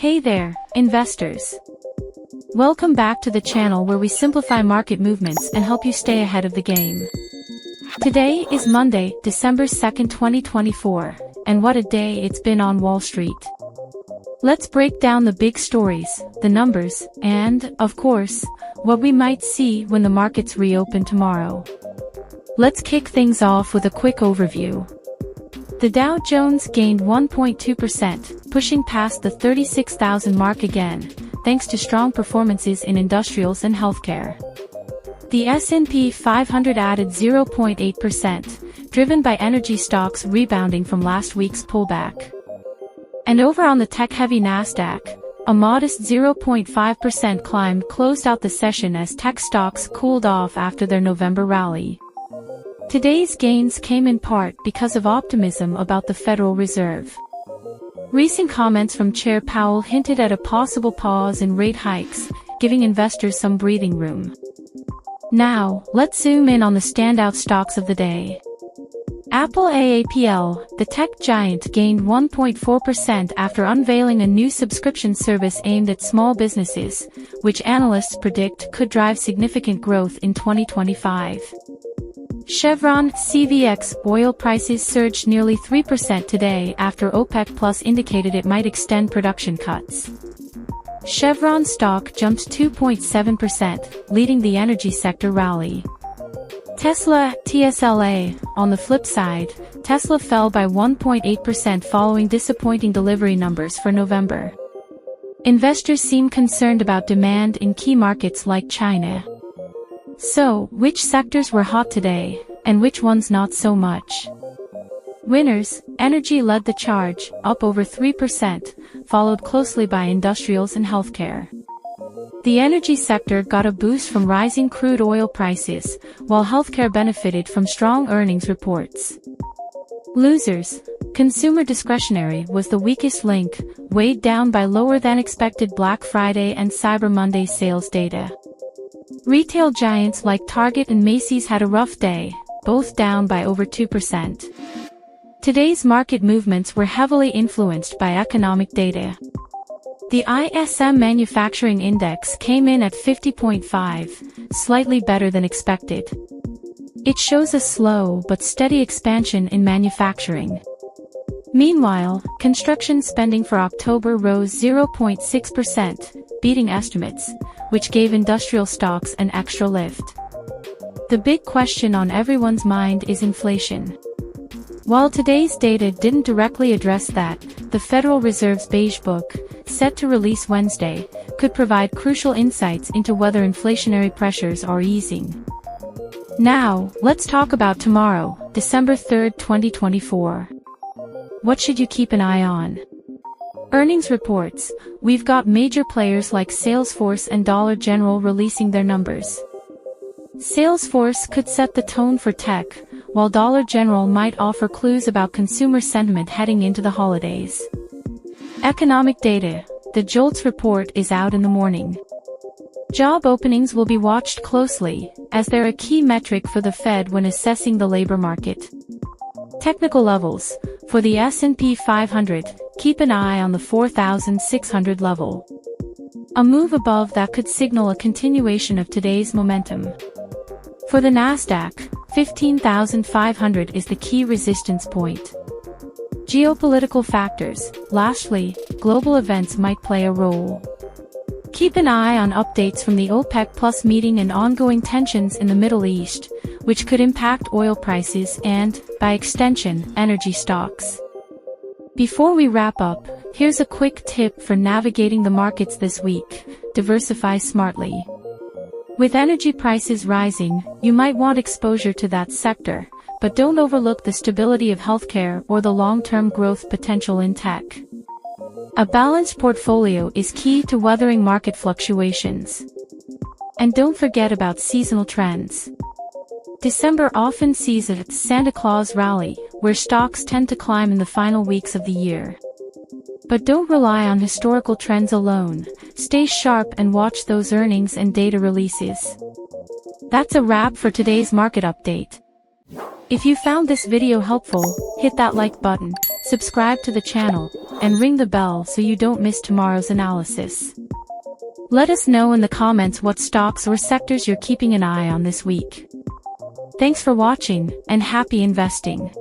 Hey there, investors. Welcome back to the channel where we simplify market movements and help you stay ahead of the game. Today is Monday, December 2nd, 2024, and what a day it's been on Wall Street. Let's break down the big stories, the numbers, and, of course, what we might see when the markets reopen tomorrow. Let's kick things off with a quick overview. The Dow Jones gained 1.2%, pushing past the 36,000 mark again, thanks to strong performances in industrials and healthcare. The S&P 500 added 0.8%, driven by energy stocks rebounding from last week's pullback. And over on the tech-heavy Nasdaq, a modest 0.5% climb closed out the session as tech stocks cooled off after their November rally. Today's gains came in part because of optimism about the Federal Reserve. Recent comments from Chair Powell hinted at a possible pause in rate hikes, giving investors some breathing room. Now, let's zoom in on the standout stocks of the day. Apple AAPL, the tech giant, gained 1.4% after unveiling a new subscription service aimed at small businesses, which analysts predict could drive significant growth in 2025. Chevron, CVX, oil prices surged nearly 3% today after OPEC Plus indicated it might extend production cuts. Chevron stock jumped 2.7%, leading the energy sector rally. Tesla, TSLA, on the flip side, Tesla fell by 1.8% following disappointing delivery numbers for November. Investors seem concerned about demand in key markets like China. So, which sectors were hot today, and which ones not so much? Winners, energy led the charge, up over 3%, followed closely by industrials and healthcare. The energy sector got a boost from rising crude oil prices, while healthcare benefited from strong earnings reports. Losers, consumer discretionary was the weakest link, weighed down by lower-than-expected Black Friday and Cyber Monday sales data. Retail giants like Target and Macy's had a rough day, both down by over 2%. Today's market movements were heavily influenced by economic data. The ISM Manufacturing Index came in at 50.5, slightly better than expected. It shows a slow but steady expansion in manufacturing. Meanwhile, construction spending for October rose 0.6%, beating estimates, which gave industrial stocks an extra lift. The big question on everyone's mind is inflation. While today's data didn't directly address that, the Federal Reserve's Beige Book, set to release Wednesday, could provide crucial insights into whether inflationary pressures are easing. Now, let's talk about tomorrow, December 3rd, 2024. What should you keep an eye on? Earnings reports. We've got major players like Salesforce and Dollar General releasing their numbers. Salesforce could set the tone for tech, while Dollar General might offer clues about consumer sentiment heading into the holidays. Economic data. The JOLTS report is out in the morning. Job openings will be watched closely, as they're a key metric for the Fed when assessing the labor market. Technical levels. For the S&P 500, keep an eye on the 4,600 level. A move above that could signal a continuation of today's momentum. For the Nasdaq, 15,500 is the key resistance point. Geopolitical factors. Lastly, global events might play a role. Keep an eye on updates from the OPEC Plus meeting and ongoing tensions in the Middle East, which could impact oil prices and, by extension, energy stocks. Before we wrap up, here's a quick tip for navigating the markets this week: diversify smartly. With energy prices rising, you might want exposure to that sector, but don't overlook the stability of healthcare or the long-term growth potential in tech. A balanced portfolio is key to weathering market fluctuations. And don't forget about seasonal trends. December often sees a Santa Claus Rally, where stocks tend to climb in the final weeks of the year. But don't rely on historical trends alone. Stay sharp and watch those earnings and data releases. That's a wrap for today's market update. If you found this video helpful, hit that like button, subscribe to the channel, and ring the bell so you don't miss tomorrow's analysis. Let us know in the comments what stocks or sectors you're keeping an eye on this week. Thanks for watching, and happy investing.